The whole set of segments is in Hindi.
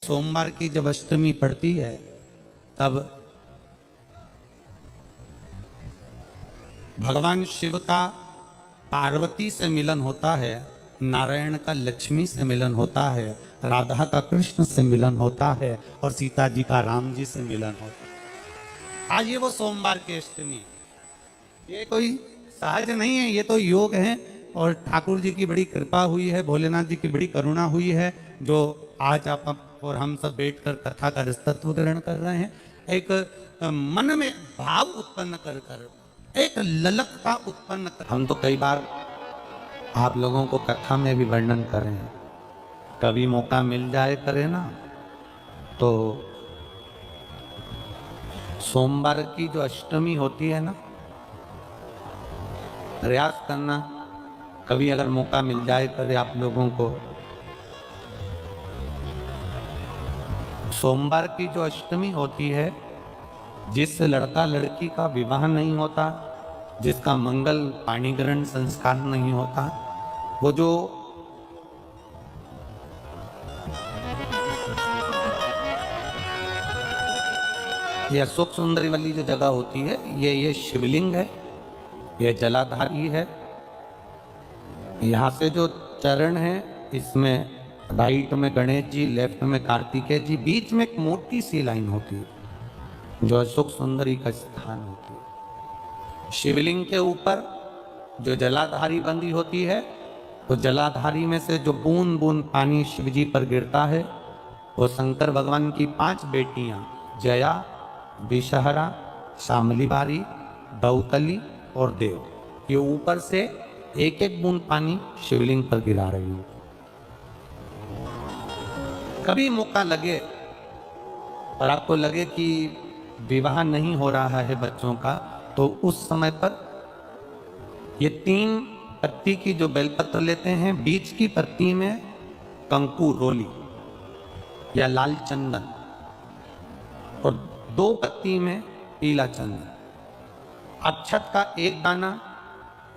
सोमवार की जब अष्टमी पड़ती है तब भगवान शिव का पार्वती से मिलन होता है, नारायण का लक्ष्मी से मिलन होता है, राधा का कृष्ण से मिलन होता है और सीता जी का राम जी से मिलन होता है। आज ये वो सोमवार की अष्टमी, ये कोई सहज नहीं है, ये तो योग है और ठाकुर जी की बड़ी कृपा हुई है, भोलेनाथ जी की बड़ी करुणा हुई है जो आज आप और हम सब बैठकर कथा का रसतत्व ग्रहण कर रहे हैं। एक मन में भाव उत्पन्न कर कर, एक ललकता उत्पन्न कर। हम तो कई बार आप लोगों को कथा में भी वर्णन करें, कभी मौका मिल जाए करे ना तो सोमवार की जो अष्टमी होती है ना, प्रयास करना कभी अगर मौका मिल जाए करे आप लोगों को, सोमवार की जो अष्टमी होती है, जिस लड़का लड़की का विवाह नहीं होता, जिसका मंगल पाणी ग्रहण संस्कार नहीं होता, वो जो ये अशोक सुंदरी वाली जो जगह होती है, ये शिवलिंग है, ये जलाधारी है। यहाँ से जो चरण है, इसमें राइट में गणेश जी, लेफ्ट में कार्तिकेय जी, बीच में एक मोटी सी लाइन होती है जो अशोक सुंदरी का स्थान होती है। शिवलिंग के ऊपर जो जलाधारी बंदी होती है, तो जलाधारी में से जो बूंद बूंद पानी शिव जी पर गिरता है, वो शंकर भगवान की 5 बेटियां जया, विषहरा, शामलीबारी, दौतली और देव, ये ऊपर से एक एक बूंद पानी शिवलिंग पर गिरा रही है। कभी मौका लगे और आपको लगे कि विवाह नहीं हो रहा है बच्चों का, तो उस समय पर ये 3 पत्ती की जो बेलपत्र लेते हैं, बीच की पत्ती में कंकु रोली या लाल चंदन और 2 पत्ती में पीला चंदन, अक्षत का एक दाना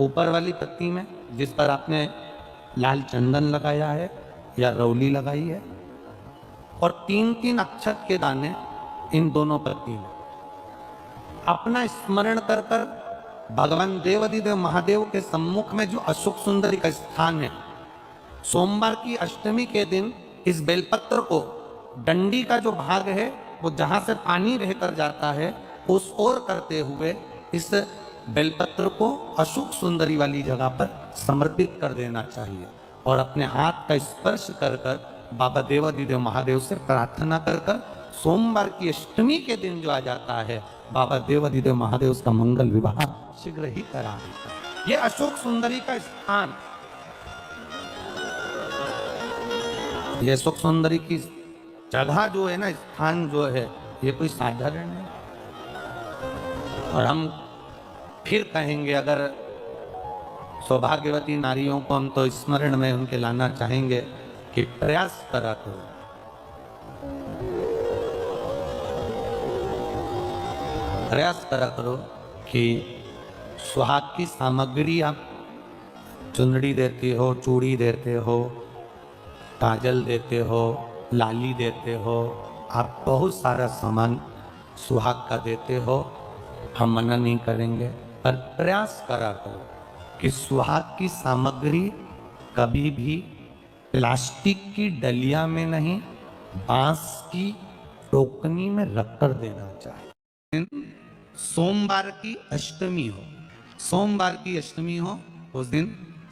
ऊपर वाली पत्ती में जिस पर आपने लाल चंदन लगाया है या रौली लगाई है, और 3-3 अक्षत के दाने इन दोनों पत्ती में। अपना स्मरण कर कर भगवान देवाधिदेव महादेव के सम्मुख में जो अशोक सुंदरी का स्थान है, सोमवार की अष्टमी के दिन इस बेलपत्र को, डंडी का जो भाग है वो जहां से पानी बहकर जाता है उस ओर करते हुए इस बेलपत्र को अशोक सुंदरी वाली जगह पर समर्पित कर देना चाहिए और अपने हाथ का स्पर्श कर कर बाबा देवाधिदेव महादेव से प्रार्थना कर कर सोमवार की अष्टमी के दिन जो आ जाता है, बाबा देवाधिदेव महादेव उसका मंगल विवाह शीघ्र ही करा देता है। ये अशोक सुंदरी का स्थान, ये अशोक सुंदरी की जगह जो है ना, स्थान जो है, ये कोई साधारण नहीं। और हम फिर कहेंगे, अगर सौभाग्यवती नारियों को हम तो स्मरण में उनके लाना चाहेंगे कि प्रयास करा करो, प्रयास करा करो कि सुहाग की सामग्री आप चुनरी देते हो, चूड़ी देते हो, काजल देते हो, लाली देते हो, आप बहुत सारा सामान सुहाग का देते हो, हम मना नहीं करेंगे, पर प्रयास करा करो कि सुहाग की सामग्री कभी भी प्लास्टिक की डलिया में नहीं, बांस की टोकनी में रखकर देना चाहिए। सोमवार की अष्टमी हो, सोमवार की अष्टमी हो, उस दिन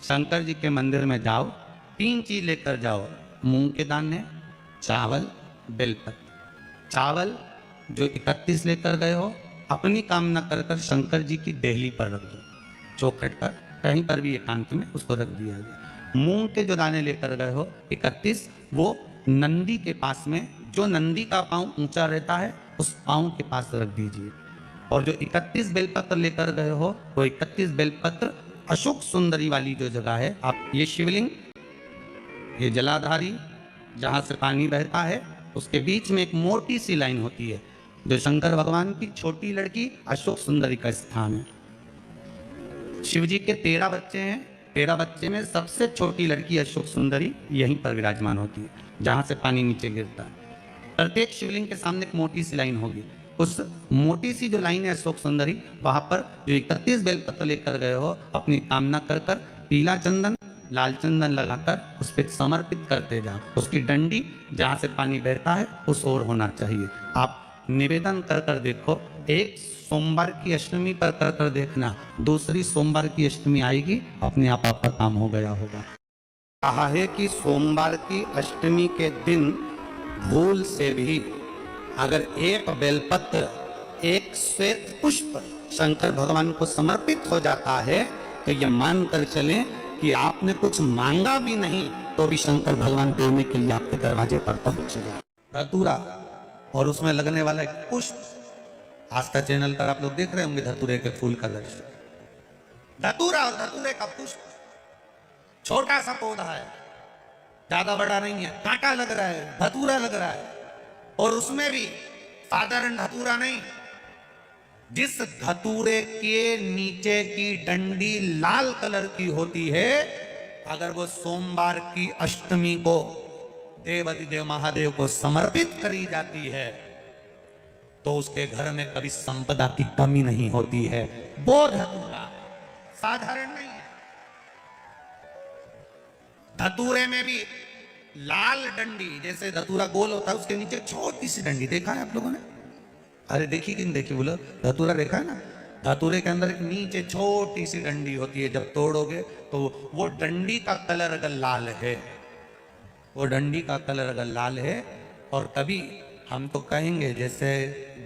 शंकर जी के मंदिर में जाओ, 3 चीज लेकर जाओ, मूंग के दाने, चावल, बेलपत्र। चावल जो 31 लेकर गए हो, अपनी कामना कर कर शंकर जी की देहली पर रख दो, चौखट पर, कहीं पर भी एकांत में उसको रख दिया गया। मूंग के जो दाने लेकर गए हो 31, वो नंदी के पास में, जो नंदी का पांव ऊंचा रहता है उस पांव के पास रख दीजिए। और जो 31 बेलपत्र लेकर गए हो, वो 31 बेलपत्र अशोक सुंदरी वाली जो जगह है, आप ये शिवलिंग, ये जलाधारी जहां से पानी बहता है, उसके बीच में एक मोटी सी लाइन होती है जो शंकर भगवान की छोटी लड़की अशोक सुंदरी का स्थान है। शिव जी के 13 बच्चे हैं, 13 बच्चे में सबसे छोटी लड़की अशोक सुंदरी यहीं पर विराजमान होती है जहां से पानी नीचे गिरता है। प्रत्येक शिवलिंग के सामने एक मोटी सी लाइन होगी। उस मोटी सी जो लाइन है अशोक सुंदरी, वहां पर जो 31 बेलपत्र लेकर गए हो, अपनी कामना कर कर पीला चंदन लाल चंदन लगाकर उस पर समर्पित करते जाओ। उसकी डंडी जहां से पानी बहता है उस ओर होना चाहिए। आप निवेदन कर कर देखो, एक सोमवार की अष्टमी पर कर कर देखना, दूसरी सोमवार की अष्टमी आएगी, अपने आप आपका काम हो गया होगा। कहा है कि सोमवार की अष्टमी के दिन भूल से भी अगर एक बेलपत्र एक श्वेत पुष्प शंकर भगवान को समर्पित हो जाता है तो यह मानकर चलें कि आपने कुछ मांगा भी नहीं तो भी शंकर भगवान देने के लिए आपके दरवाजे पर पहुंच गया। धतूरा और उसमें लगने वाला एक पुष्प, आस्था चैनल पर आप लोग देख रहे होंगे धतूरे के फूल का दृश्य। धतूरा और धतूरे का पुष्प छोटा सा पौधा है, ज्यादा बड़ा नहीं है, कांटा लग रहा है, धतूरा लग रहा है, और उसमें भी साधारण धतूरा नहीं। जिस धतूरे के नीचे की डंडी लाल कलर की होती है, अगर वो सोमवार की अष्टमी को देवाधिदेव महादेव को समर्पित करी जाती है तो उसके घर में कभी संपदा की कमी नहीं होती है। वो धतूरा साधारण नहीं है। धतूरे में भी लाल डंडी, जैसे धतूरा गोल होता है उसके नीचे छोटी सी डंडी, देखा है आप लोगों ने? अरे देखी कि नहीं देखी बोलो? धतूरा देखा है ना? धतूरे के अंदर एक नीचे छोटी सी डंडी होती है, जब तोड़ोगे तो वो डंडी का कलर अगर लाल है, वो डंडी का कलर अगर लाल है, और कभी हम तो कहेंगे जैसे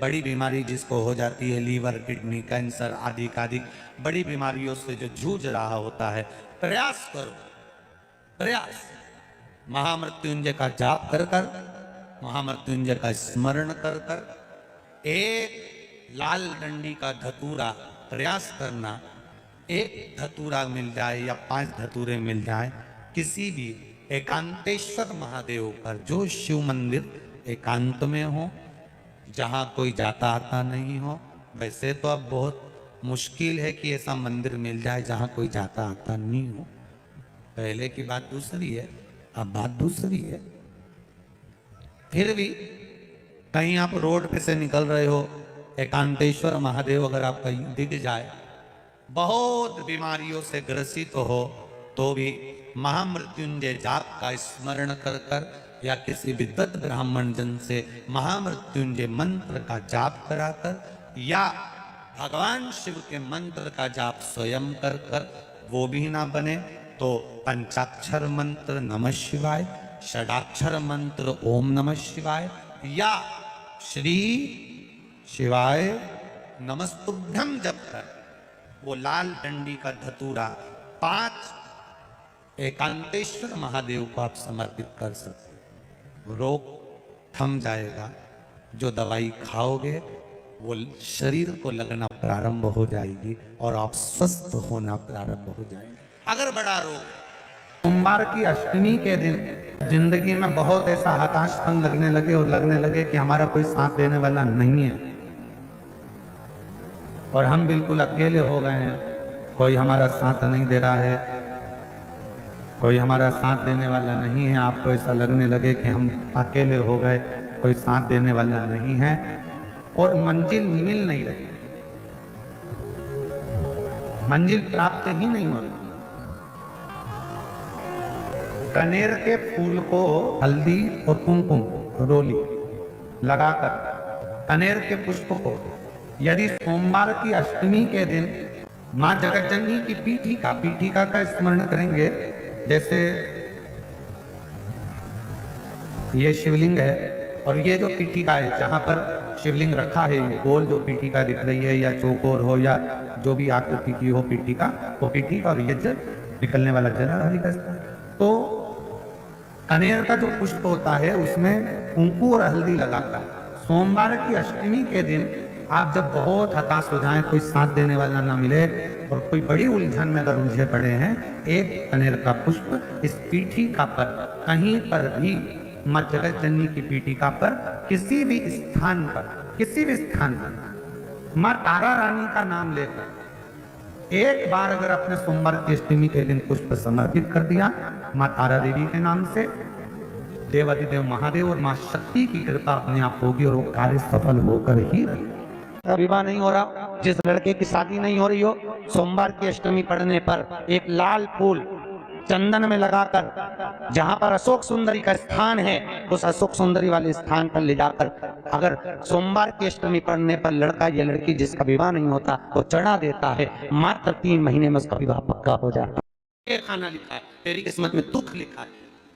बड़ी बीमारी जिसको हो जाती है, लीवर किडनी कैंसर आदि आदि बड़ी बीमारियों से जो जूझ रहा होता है, प्रयास करो, प्रयास महामृत्युंजय का जाप कर कर, महामृत्युंजय का स्मरण कर कर, एक लाल डंडी का धतूरा प्रयास करना, एक धतूरा मिल जाए या 5 धतूरे मिल जाए किसी भी एकांतेश्वर महादेव पर, जो शिव मंदिर एकांत में हो, जहां कोई जाता आता नहीं हो। वैसे तो अब बहुत मुश्किल है कि ऐसा मंदिर मिल जाए जहां कोई जाता आता नहीं हो, पहले की बात दूसरी है, अब बात दूसरी है। फिर भी कहीं आप रोड पे से निकल रहे हो, एकांतेश्वर महादेव अगर आप कहीं दिख जाए, बहुत बीमारियों से ग्रसित हो, तो भी महामृत्युंजय जाप का स्मरण कर कर या किसी विद्वत ब्राह्मण जन से महामृत्युंजय मंत्र का जाप कराकर या भगवान शिव के मंत्र का जाप स्वयं कर कर, वो भी ना बने तो पंचाक्षर मंत्र नमः शिवाय, षडाक्षर मंत्र ओम नमः शिवाय या श्री शिवाय नमस्तुभ्यम जप कर वो लाल डंडी का धतूरा 5 एकांतेश्वर महादेव को आप समर्पित कर सकते। रोग थम जाएगा, जो दवाई खाओगे वो शरीर को लगना प्रारंभ हो जाएगी और आप स्वस्थ होना प्रारंभ हो जाएंगे। अगर बड़ा रोग, सोमवार की अष्टमी के दिन जिंदगी में बहुत ऐसा हताशपन लगने लगे और लगने लगे कि हमारा कोई साथ देने वाला नहीं है और हम बिल्कुल अकेले हो गए हैं, कोई हमारा साथ नहीं दे रहा है, कोई हमारा साथ देने वाला नहीं है, आपको ऐसा लगने लगे कि हम अकेले हो गए, कोई साथ देने वाला नहीं है और मंजिल मिल नहीं रही, मंजिल प्राप्त ही नहीं हो रही। कनेर के फूल को हल्दी और कुमकुम रोली लगाकर कनेर के पुष्प को यदि सोमवार की अष्टमी के दिन मां जगतजननी की पीठिका का स्मरण करेंगे, जैसे ये शिवलिंग है और ये जो पीठिका है जहां पर शिवलिंग रखा है, ये गोल जो पीठिका दिख रही है या चौकोर हो या जो भी आकृति की हो पीठिका, वो पीठिका और ये जल निकलने वाला जल, तो कनेर का जो पुष्प होता है उसमें कुंकू और हल्दी लगाता है। सोमवार की अष्टमी के दिन आप जब बहुत हताश हो जाएं, कोई साथ देने वाला ना मिले और कोई बड़ी उलझन में अगर उलझे पड़े हैं, एक कनेर का पुष्प इस पीठिका पर कहीं पर भी मां जगतजननी की पीठिका पर किसी भी स्थान पर मां तारा रानी का नाम लेकर एक बार अगर अपने सोमवार की अष्टमी के दिन पुष्प समर्पित कर दिया मां तारा देवी के नाम से, देवाधिदेव महादेव और मां शक्ति की कृपा अपने आप होगी और वो कार्य सफल होकर ही रहेगा। विवाह नहीं हो रहा, जिस लड़के की शादी नहीं हो रही हो, सोमवार की अष्टमी पड़ने पर एक लाल फूल चंदन में लगाकर जहां पर अशोक सुंदरी का स्थान है, उस अशोक सुंदरी वाले स्थान पर ले जाकर अगर सोमवार की अष्टमी पड़ने पर लड़का या लड़की जिसका विवाह नहीं होता वो चढ़ा देता है, मात्र 3 महीने में उसका विवाह पक्का हो जाता है। खाना लिखा है, तेरी किस्मत में दुख लिखा है,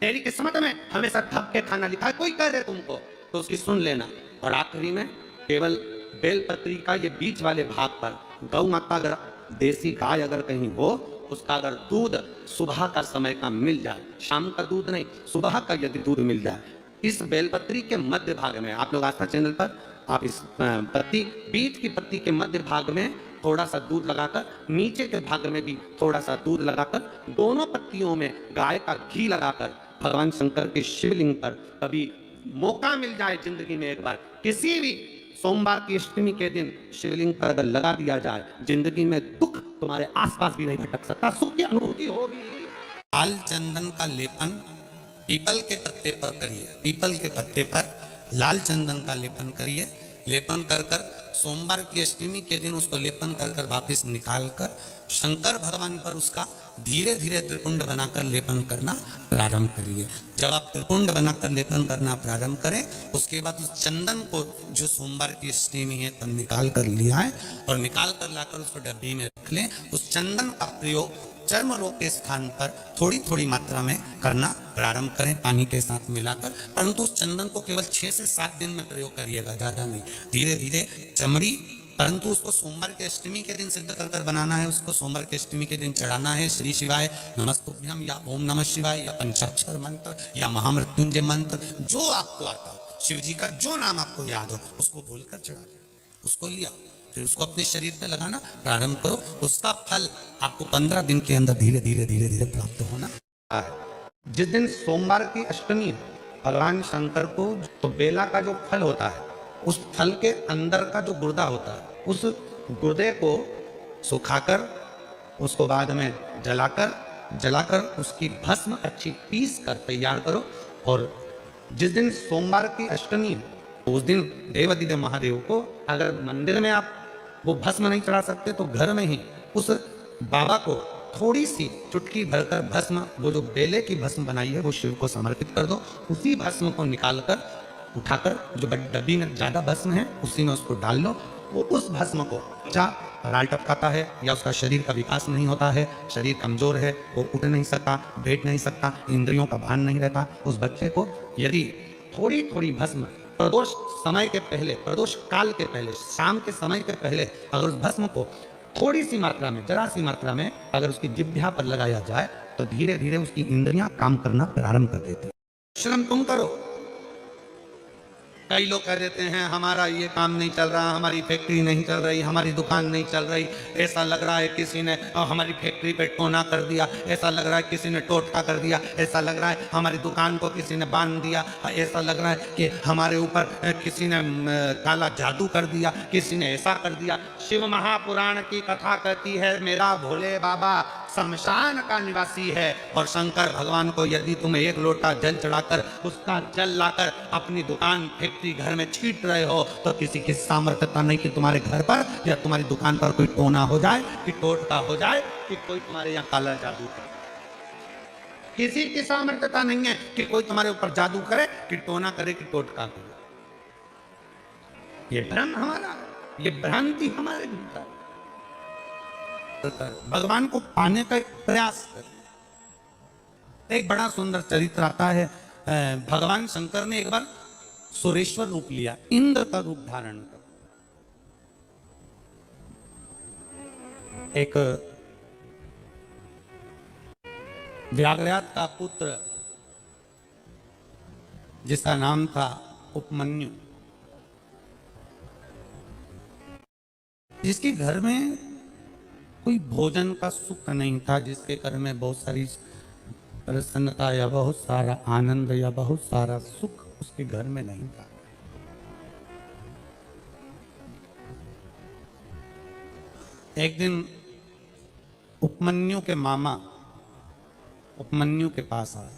तेरी किस्मत में हमेशा थक के खाना लिखा है, कोई कह दे तुमको तो उसकी सुन लेना। और आखिरी में केवल बेलपत्री का ये बीच वाले भाग पर गौ माता अगर देसी गाय अगर कहीं हो, उसका अगर दूध सुबह का समय का मिल जाए, शाम का दूध नहीं, सुबह का यदि दूध मिल जाए, इस बेलपत्री के मध्य भाग में, आप लोग आस्था चैनल पर आप इस पत्ती बीच की पत्ती के मध्य भाग में थोड़ा सा दूध लगाकर, नीचे के भाग में भी थोड़ा सा दूध लगाकर, दोनों पत्तियों में गाय का घी लगाकर भगवान शंकर के शिवलिंग पर कभी मौका मिल जाए जिंदगी में एक बार, किसी भी सोमवार की अष्टमी के दिन शिवलिंग पर अगर लगा दिया जाए, जिंदगी में दुख तुम्हारे आसपास भी नहीं भटक सकता, सुख की अनुभूति होगी। लाल चंदन का लेपन पीपल के पत्ते पर करिए, पीपल के पत्ते पर लाल चंदन का लेपन करिए। लेपन कर कर सोमवार की अष्टमी के दिन उसको लेपन कर कर वापिस निकाल कर शंकर भगवान पर उसका धीरे धीरे त्रिपुंड बनाकर लेपन करना प्रारंभ करिए। जब आप त्रिपुंड बनाकर लेपन करना प्रारंभ करें, उसके बाद उस चंदन को जो सोमवार की अष्टमी है तब निकाल कर लिया है और निकाल कर लाकर उसको डब्बी में रख लें। उस चंदन का प्रयोग चर्म रोग के स्थान पर थोड़ी थोड़ी मात्रा में करना प्रारंभ करें, पानी के साथ मिलाकर। परंतु उस चंदन को केवल 6 से 7 दिन में प्रयोग करिएगा, ज्यादा नहीं, धीरे धीरे चमड़ी। परंतु उसको सोमवार के अष्टमी के दिन सिद्ध कर बनाना है, उसको सोमवार के अष्टमी के दिन चढ़ाना है। श्री शिवाय नमस्तुभ्यम या ओम नमः शिवाय या पंचाक्षर मंत्र या महामृत्युंजय मंत्र, जो आपको आता हो, शिव जी का जो नाम आपको याद हो उसको बोलकर चढ़ा, उसको लिया, फिर उसको अपने शरीर पे लगाना प्रारंभ करो। उसका फल आपको 15 दिन के अंदर धीरे धीरे धीरे धीरे प्राप्त होना है। जिस दिन सोमवार की अष्टमी भगवान शंकर को तो बेला का जो फल होता है, उस फल के अंदर का जो गुर्दा होता है, उस गुर्दे को सुखाकर उसको बाद में जलाकर उसकी भस्म अच्छी पीस कर तैयार करो। और जिस दिन सोमवार की अष्टमी उस दिन देवाधिदेव महादेव को अगर मंदिर में आप वो भस्म नहीं चढ़ा सकते तो घर में ही उस बाबा को थोड़ी सी चुटकी भरकर भस्म, वो जो बेले की भस्म बनाई है वो शिव को समर्पित कर दो। उसी भस्म को निकालकर उठाकर जो डब्बी में ज्यादा भस्म है उसी में उसको डाल लो। वो उस भस्म को राल टपकाता है या उसका शरीर का विकास नहीं होता है, शरीर कमजोर है, वो उठ नहीं सकता, बैठ नहीं सकता, इंद्रियों का भान नहीं रहता, उस बच्चे को यदि थोड़ी थोड़ी भस्म प्रदोष समय के पहले, प्रदोष काल के पहले, शाम के समय के पहले अगर उस भस्म को थोड़ी सी मात्रा में, जरा सी मात्रा में अगर उसकी जिह्वा पर लगाया जाए तो धीरे धीरे उसकी इंद्रियां काम करना प्रारंभ कर देती है। श्रम तुम करो। कई लोग कह देते हैं हमारा ये काम नहीं चल रहा, हमारी फैक्ट्री नहीं चल रही, हमारी दुकान नहीं चल रही, ऐसा लग रहा है किसी ने हमारी फैक्ट्री पे टोना कर दिया, ऐसा लग रहा है किसी ने टोटका कर दिया, ऐसा लग रहा है हमारी दुकान को किसी ने बांध दिया, ऐसा लग रहा है कि हमारे ऊपर किसी ने काला जादू कर दिया, किसी ने ऐसा कर दिया। शिव महापुराण की कथा कहती है मेरा भोले बाबा शमशान का निवासी है और शंकर भगवान को यदि तुम एक लोटा जल चढ़ाकर उसका जल लाकर अपनी दुकान फैक्ट्री घर में छीट रहे हो तो किसी की सामर्थ्यता नहीं कि तुम्हारे घर पर या तुम्हारी दुकान पर कोई टोना हो जाए, कि टोटका हो जाए, कि कोई तुम्हारे यहाँ काला जादू करे। किसी की सामर्थ्यता नहीं है कि कोई तुम्हारे ऊपर जादू करे, कि टोना करे, कि टोटका करे। ये भ्रम हमारा, ये भ्रांति हमारे भीतर। भगवान को पाने का एक प्रयास करें। एक बड़ा सुंदर चरित्र आता है, भगवान शंकर ने एक बार सुरेश्वर रूप लिया, इंद्र का रूप धारण कर। एक व्याघ्रयात का पुत्र जिसका नाम था उपमन्यु, जिसके घर में कोई भोजन का सुख नहीं था, जिसके घर में बहुत सारी प्रसन्नता या बहुत सारा आनंद या बहुत सारा सुख उसके घर में नहीं था। एक दिन उपमन्यु के मामा उपमन्यु के पास आए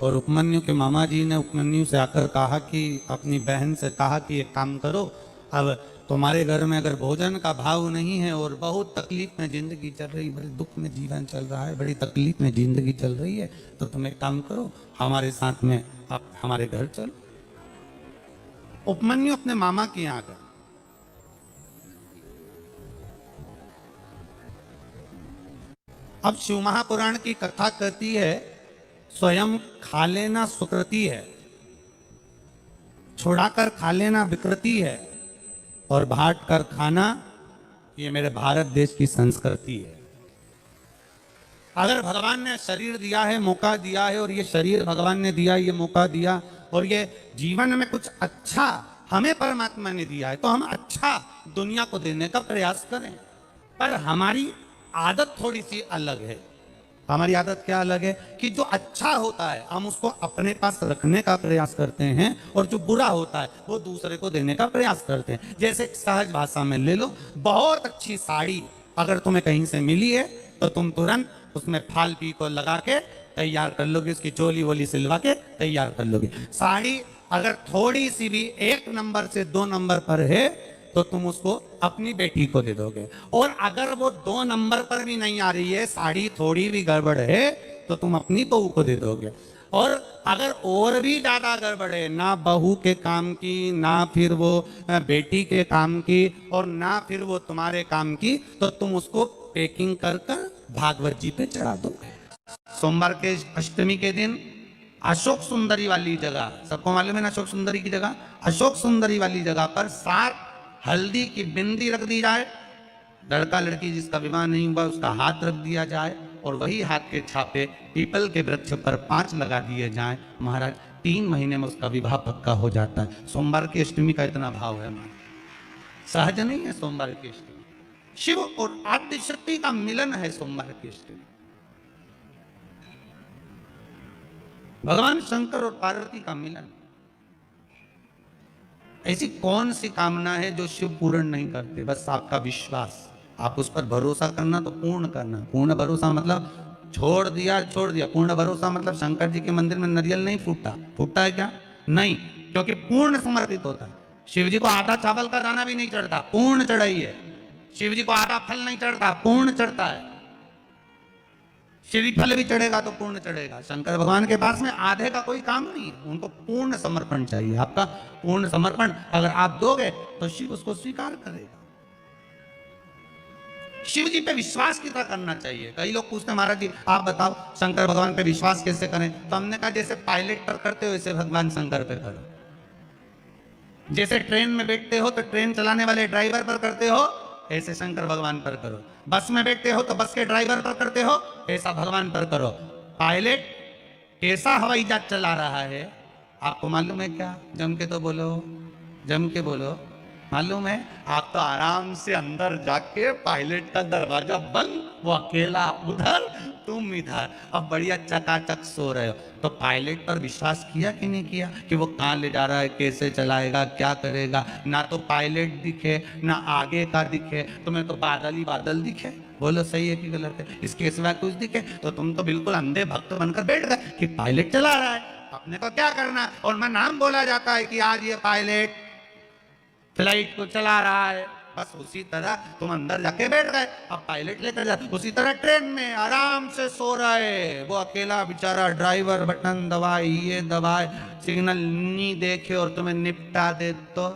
और उपमन्यु के मामा जी ने उपमन्यु से आकर कहा कि अपनी बहन से कहा कि एक काम करो, अब तुम्हारे घर में अगर भोजन का भाव नहीं है और बहुत तकलीफ में जिंदगी चल रही, बड़े दुख में जीवन चल रहा है, बड़ी तकलीफ में जिंदगी चल रही है, तो तुम एक काम करो, हमारे साथ में आप हमारे घर चलो। उपमन्यु अपने मामा के यहाँ गए। अब शिव महापुराण की कथा कहती है, स्वयं खा लेना सुकृति है, छुड़ाकर खा लेना विकृति है, और बांट कर खाना ये मेरे भारत देश की संस्कृति है। अगर भगवान ने शरीर दिया है, मौका दिया है, और ये शरीर भगवान ने दिया, ये मौका दिया, और ये जीवन में कुछ अच्छा हमें परमात्मा ने दिया है, तो हम अच्छा दुनिया को देने का प्रयास करें। पर हमारी आदत थोड़ी सी अलग है। हमारी आदत क्या अलग है कि जो अच्छा होता है हम उसको अपने पास रखने का प्रयास करते हैं, और जो बुरा होता है वो दूसरे को देने का प्रयास करते हैं। जैसे सहज भाषा में ले लो, बहुत अच्छी साड़ी अगर तुम्हें कहीं से मिली है तो तुम तुरंत उसमें फाल पी को लगा के तैयार कर लोगे, उसकी चोली वोली सिलवा के तैयार कर लोगे। साड़ी अगर थोड़ी सी भी 1 नंबर से 2 नंबर पर है तो तुम उसको अपनी बेटी को दे दोगे, और अगर वो 2 नंबर पर भी नहीं आ रही है, साड़ी थोड़ी भी गड़बड़ है, तो तुम अपनी बहू को दे दोगे। और अगर और भी ज्यादा गड़बड़ है, ना बहू के काम की, ना फिर वो बेटी के काम की, और ना फिर वो तुम्हारे काम की, तो तुम उसको पैकिंग कर कर भागवत जी पे चढ़ा दोगे। सोमवार के अष्टमी के दिन अशोक सुंदरी वाली जगह, सबको मालूम है ना अशोक सुंदरी की जगह, अशोक सुंदरी वाली जगह पर 7 हल्दी की बिंदी रख दी जाए, लड़का लड़की जिसका विवाह नहीं हुआ उसका हाथ रख दिया जाए, और वही हाथ के छापे पीपल के वृक्ष पर 5 लगा दिए जाएं। महाराज 3 महीने में उसका विवाह पक्का हो जाता है। सोमवार की अष्टमी का इतना भाव है हमारा, सहज नहीं है सोमवार की अष्टमी। शिव और आद्य शक्ति का मिलन है सोमवार की अष्टमी। भगवान शंकर और पार्वती का मिलन। ऐसी कौन सी कामना है जो शिव पूर्ण नहीं करते? बस आपका विश्वास, आप उस पर भरोसा करना, तो पूर्ण करना। पूर्ण भरोसा मतलब छोड़ दिया छोड़ दिया। पूर्ण भरोसा मतलब शंकर जी के मंदिर में नारियल नहीं फूटता, फूटता है क्या? नहीं, क्योंकि पूर्ण समर्पित होता है। शिव जी को आधा चावल का दाना भी नहीं चढ़ता, पूर्ण चढ़ाई है। शिव जी को आधा फल नहीं चढ़ता, पूर्ण चढ़ता है। श्रीफल भी चढ़ेगा तो पूर्ण चढ़ेगा। शंकर भगवान के पास में आधे का कोई काम नहीं है, उनको पूर्ण समर्पण चाहिए। आपका पूर्ण समर्पण अगर आप दोगे तो शिव उसको स्वीकार करेगा। शिव जी पे विश्वास कितना करना चाहिए? कई लोग पूछते हैं महाराज जी आप बताओ शंकर भगवान पे विश्वास कैसे करें? तो हमने कहा जैसे पायलट पर करते हो वैसे भगवान शंकर पे करो। जैसे ट्रेन में बैठते हो तो ट्रेन चलाने वाले ड्राइवर पर करते हो, ऐसे शंकर भगवान पर करो। बस में बैठते हो तो बस के ड्राइवर पर करते हो, ऐसा भगवान पर करो। पायलट कैसा हवाई जहाज चला रहा है आपको मालूम है क्या? जम के तो बोलो, जम के बोलो। मालूम है? आप तो आराम से अंदर जाके पायलट का दरवाजा बंद, वो अकेला उधर तुम इधर, अब बढ़िया चकाचक सो रहे हो। तो पायलट पर विश्वास किया कि नहीं किया कि वो कहाँ ले जा रहा है, कैसे चलाएगा, क्या करेगा? ना तो पायलट दिखे ना आगे का दिखे, तुम्हें तो बादल ही बादल दिखे। बोलो सही है कि गलत है? इसके सिवा कुछ दिखे तो तुम तो बिल्कुल अंधे भक्त बनकर बैठ गए कि पायलट चला रहा है, अपने को क्या करना। और मैं नाम बोला जाता है कि आज ये पायलट फ्लाइट को चला रहा है, बस उसी तरह तुम अंदर जाके बैठ गए, अब पायलट लेकर जा। उसी तरह ट्रेन में आराम से सो रहा है वो अकेला बेचारा ड्राइवर, बटन दबाए ये दबाए, सिग्नल नहीं देखे और तुम्हें निपटा दे तो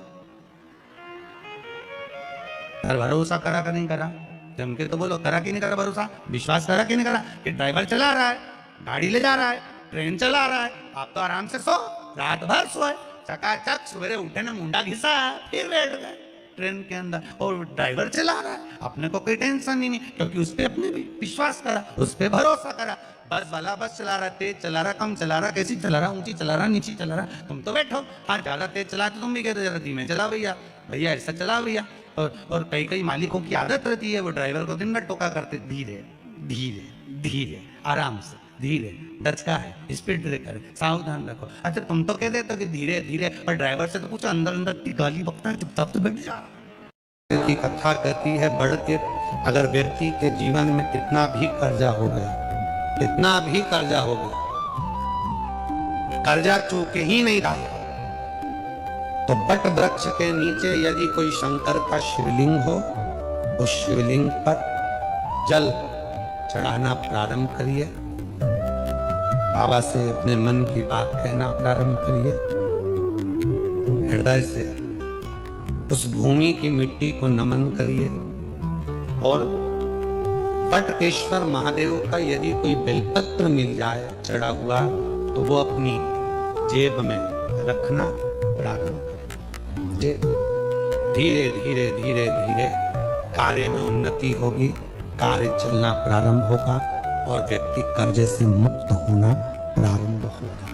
भरोसा करा कि नहीं करा? जम के तो बोलो, करा कि नहीं करा भरोसा? विश्वास करा कि नहीं करा कि ड्राइवर चला रहा है, गाड़ी ले जा रहा है, ट्रेन चला रहा है, आप तो आराम से सो, रात भर सोए, चकाचक सवेरे उठे ना मुंडा घिसा फिर बैठ गए ट्रेन के अंदर, और ड्राइवर चला रहा है, अपने को कोई टेंशन ही नहीं, क्योंकि उस पर अपने भी विश्वास करा, उस पर भरोसा करा। बस वाला बस चला रहा, तेज चला रहा, कम चला रहा, कैसी चला रहा, ऊंची चला रहा, नीची चला रहा, तुम तो बैठो। हाँ ज्यादा तेज चला तो तुम भी कहते जरा धीमे चला भैया, भैया ऐसा चला भैया। और कई कई मालिकों की आदत रहती है वो ड्राइवर को दिन भर टोका करते, धीरे धीरे धीरे आराम से, धीरे डचका है, स्पीड ब्रेकर, सावधान रखो। अच्छा तुम तो कह देते हो कि धीरे धीरे, पर ड्राइवर से तो पूछो अंदर अंदर की गाली बकता है, चुपचाप तो बैठ जा। की कथा कहती है बढ़ के, अगर व्यक्ति के जीवन में कितना भी कर्जा हो गया, कितना भी कर्जा हो गया, कर्जा चूके ही नहीं रहा तो बट वृक्ष के नीचे यदि कोई शंकर का शिवलिंग हो, उस शिवलिंग पर जल चढ़ाना प्रारंभ करिए। बाबा से अपने मन की बात कहना प्रारंभ करिए। हृदय से उस भूमि की मिट्टी को नमन करिए और बटकेश्वर महादेव का यदि कोई बेलपत्र मिल जाए चढ़ा हुआ तो वो अपनी जेब में रखना प्रारंभ करें। धीरे धीरे धीरे धीरे कार्य में उन्नति होगी, कार्य चलना प्रारंभ होगा और व्यक्ति कर्जे से मुक्त होना प्रारंभ होगा।